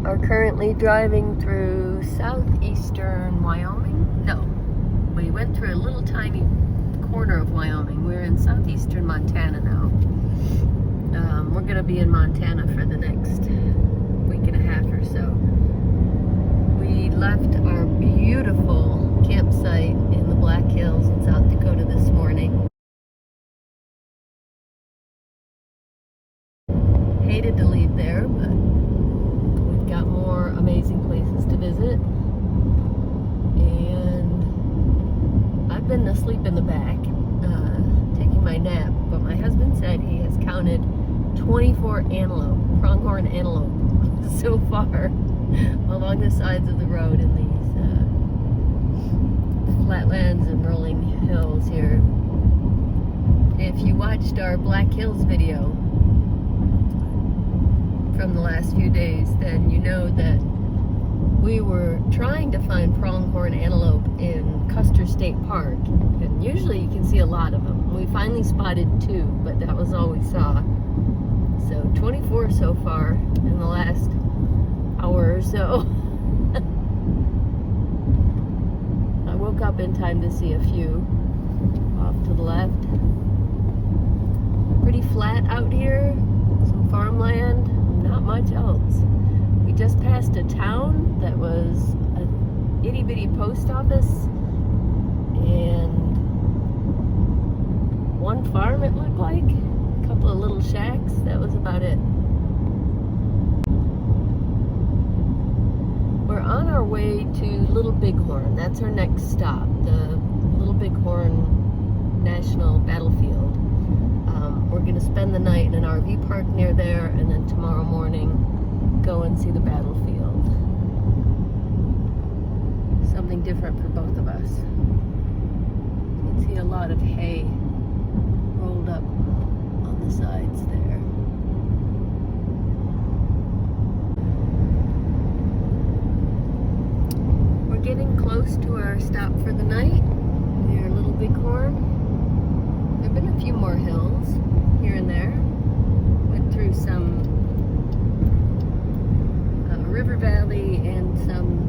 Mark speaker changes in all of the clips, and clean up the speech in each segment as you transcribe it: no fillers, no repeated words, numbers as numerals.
Speaker 1: are currently driving through southeastern Wyoming. No, we went through a little tiny corner of Wyoming. We're in southeastern Montana now. We're going to be in Montana for the next week and a half or so. We left our beautiful campsite in the Black Hills in South Dakota this morning. Hated to leave there, but we've got more amazing places to visit. And I've been asleep in the back, taking my nap, but my husband said he has counted 24 antelope, pronghorn antelope, so far along the sides of the road in these flatlands and rolling hills here. If you watched our Black Hills video from the last few days, then you know that we were trying to find pronghorn antelope in Custer State Park, and usually you can see a lot of them. We finally spotted 2, but that was all we saw. So 24 so far in the last hour or so. I woke up in time to see a few off to the left. Pretty flat out here, some farmland, not much else. We just passed a town that was an itty bitty post office and one farm, it looked like. A couple of little shacks, that was about it. We're on our way to Little Bighorn. That's our next stop, the Little Bighorn National Battlefield. We're going to spend the night in an RV park near there, and then tomorrow morning go and see the battlefield. Something different for both of us. You can see a lot of hay rolled up on the sides there. We're getting close to our stop for the night near Little Bighorn. There have been a few more hills here and there. Went through some river valley and some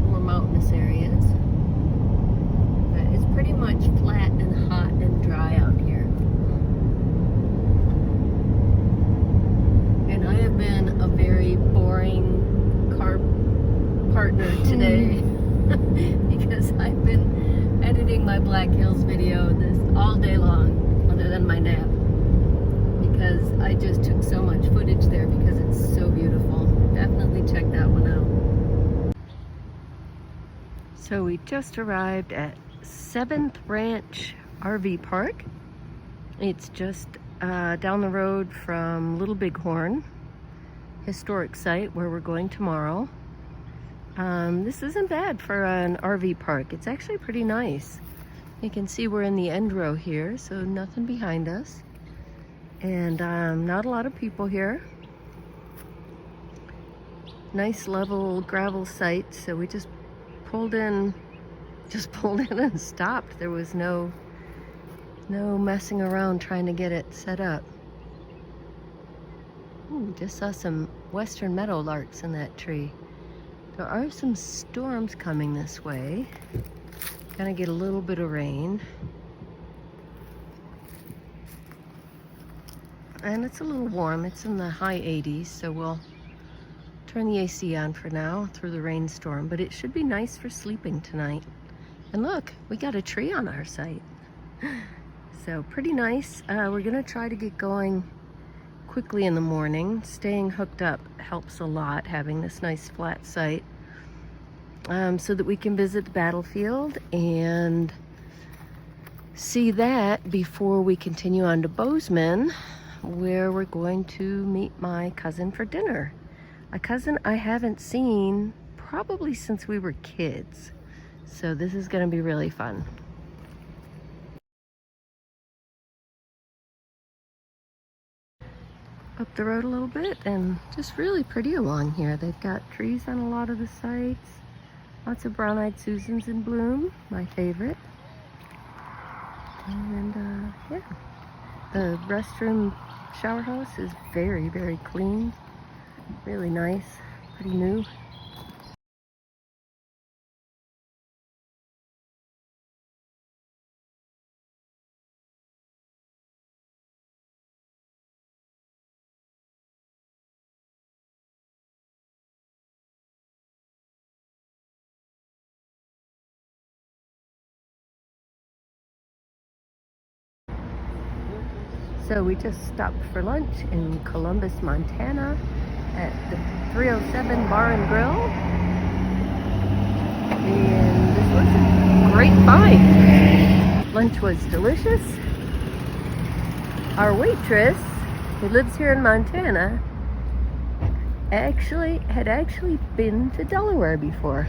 Speaker 1: more mountainous areas. But it's pretty much flat and hot and dry out here. And I have been a very boring car partner today because I've been editing my Black Hills video this all day long, other than my nap, because I just took so much footage there because it's so beautiful. Definitely check that one out. So we just arrived at 7th Ranch RV Park. It's just down the road from Little Bighorn historic site where we're going tomorrow. This isn't bad for an RV park. It's actually pretty nice. You can see we're in the end row here, so nothing behind us. And not a lot of people here. Nice level gravel site, so we just pulled in and stopped. There was no messing around trying to get it set up. Ooh, just saw some western meadowlarks in that tree. There are some storms coming this way. Gonna get a little bit of rain. And it's a little warm. It's in the high 80s, so we'll turn the AC on for now through the rainstorm, but it should be nice for sleeping tonight. And look, we got a tree on our site. So pretty nice. We're gonna try to get going quickly in the morning. Staying hooked up helps a lot, having this nice flat site, so that we can visit the battlefield and see that before we continue on to Bozeman, where we're going to meet my cousin for dinner. A cousin I haven't seen probably since we were kids. So this is gonna be really fun. Up the road a little bit, and just really pretty along here. They've got trees on a lot of the sites. Lots of brown-eyed Susans in bloom, my favorite. And yeah, the restroom shower house is very, very clean. Really nice. Pretty new. So we just stopped for lunch in Columbus, Montana at the 307 Bar and Grill. And this was a great find. Lunch was delicious. Our waitress, who lives here in Montana, had actually been to Delaware before.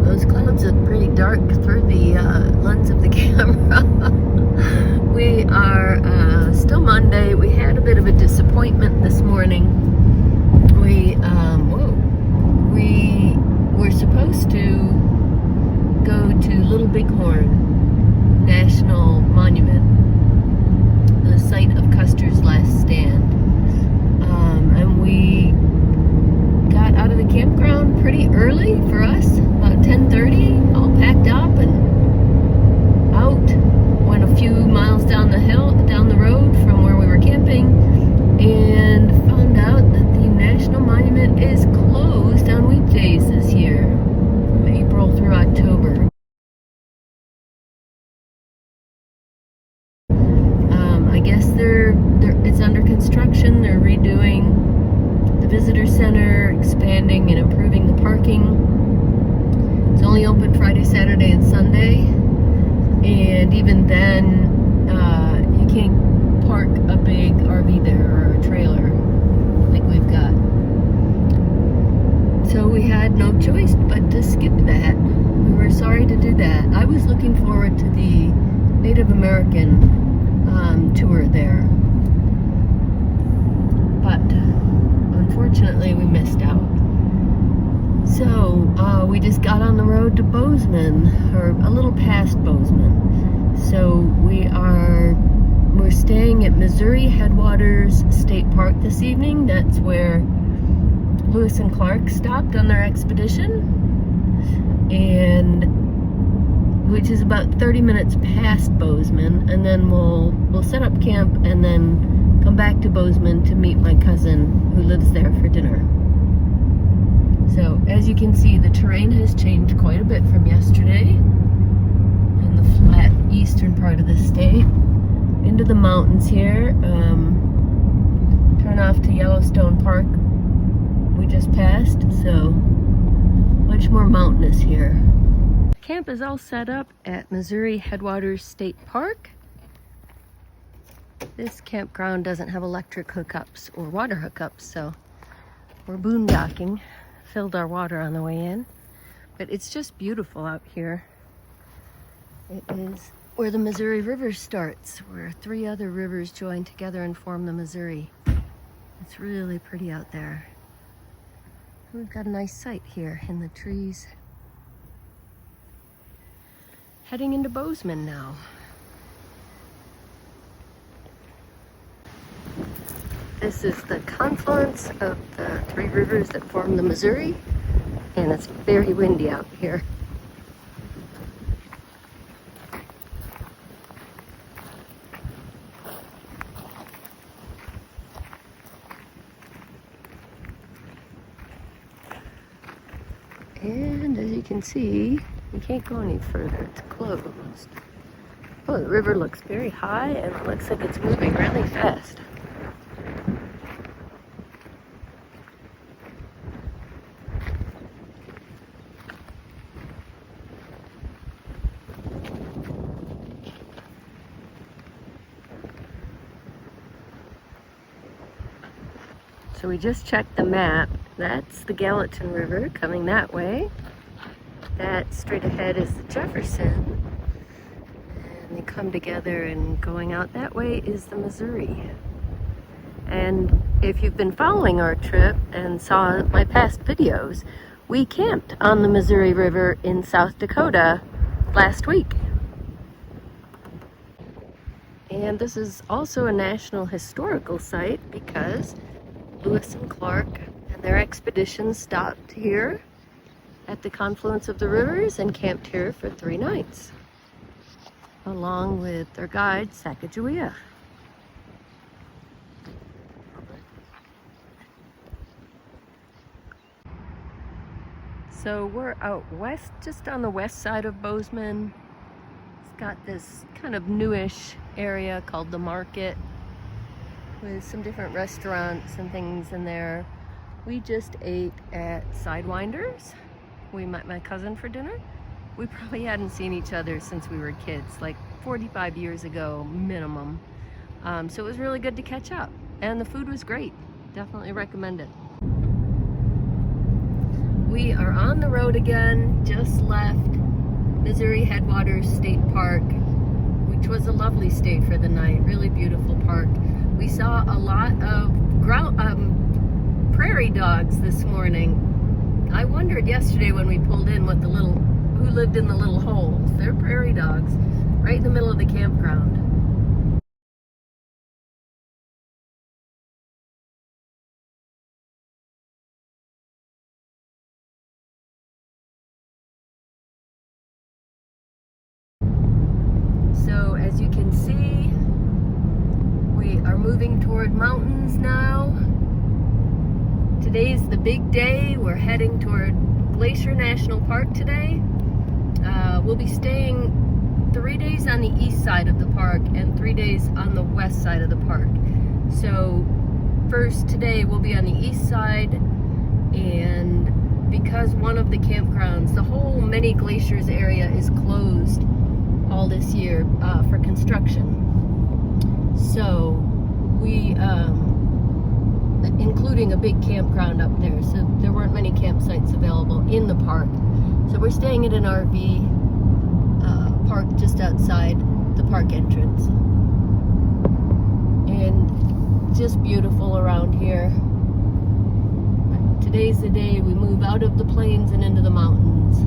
Speaker 1: Those clouds look pretty dark through the lens of the camera. We are still Monday. We had a bit of a disappointment this morning. We were supposed to go to Little Bighorn National Monument, the site of Custer's last stand. And we got out of the campground pretty early for us, about 10:30, all packed up and out. Went a few miles down the road from where we were camping, and found out that the National Monument is closed on weekdays this year, from April through October. I guess it's under construction. They're redoing the visitor center, expanding and improving the parking. It's only open Friday, Saturday, and Sunday, and even then you can't park a big RV there or a trailer like we've got. So we had no choice but to skip that. We were sorry to do that. I was looking forward to the Native American tour there, but unfortunately we missed out. So we just got on the road to Bozeman, or a little past Bozeman. So we're staying at Missouri Headwaters State Park this evening. That's where Lewis and Clark stopped on their expedition, and which is about 30 minutes past Bozeman, and then we'll set up camp and then come back to Bozeman to meet my cousin who lives there for dinner. So as you can see, the terrain has changed quite a bit from yesterday in the flat eastern part of the state. Into the mountains here. Turn off to Yellowstone Park we just passed, so much more mountainous here. Camp is all set up at Missouri Headwaters State Park. This campground doesn't have electric hookups or water hookups, so we're boondocking. Filled our water on the way in, but it's just beautiful out here. It is where the Missouri River starts, where 3 other rivers join together and form the Missouri. It's really pretty out there. We've got a nice sight here in the trees. Heading into Bozeman now. This is the confluence of the 3 rivers that form the Missouri, and it's very windy out here. And as you can see, you can't go any further, it's closed. Oh, the river looks very high and it looks like it's moving really fast. So we just checked the map. That's the Gallatin River coming that way. That straight ahead is the Jefferson. And they come together, and going out that way is the Missouri. And if you've been following our trip and saw my past videos, we camped on the Missouri River in South Dakota last week. And this is also a National Historical Site because Lewis and Clark and their expedition stopped here at the confluence of the rivers and camped here for 3 nights, along with their guide, Sacagawea. So we're out west, just on the west side of Bozeman. It's got this kind of newish area called the Market with some different restaurants and things in there. We just ate at Sidewinders. We met my cousin for dinner. We probably hadn't seen each other since we were kids, like 45 years ago minimum. So it was really good to catch up. And the food was great. Definitely recommend it. We are on the road again, just left Missouri Headwaters State Park, which was a lovely stay for the night. Really beautiful park. We saw a lot of prairie dogs this morning. I wondered yesterday when we pulled in who lived in the little holes. They're prairie dogs right in the middle of the campground. So as you can see, we are moving toward mountains now. Today's the big day. We're heading toward Glacier National Park today. We'll be staying 3 days on the east side of the park and 3 days on the west side of the park. So first today we'll be on the east side, and because one of the campgrounds, the whole Many Glaciers area, is closed all this year for construction. So we, including a big campground up there, so there weren't many campsites available in the park. So we're staying at an RV park just outside the park entrance. And just beautiful around here. Today's the day we move out of the plains and into the mountains.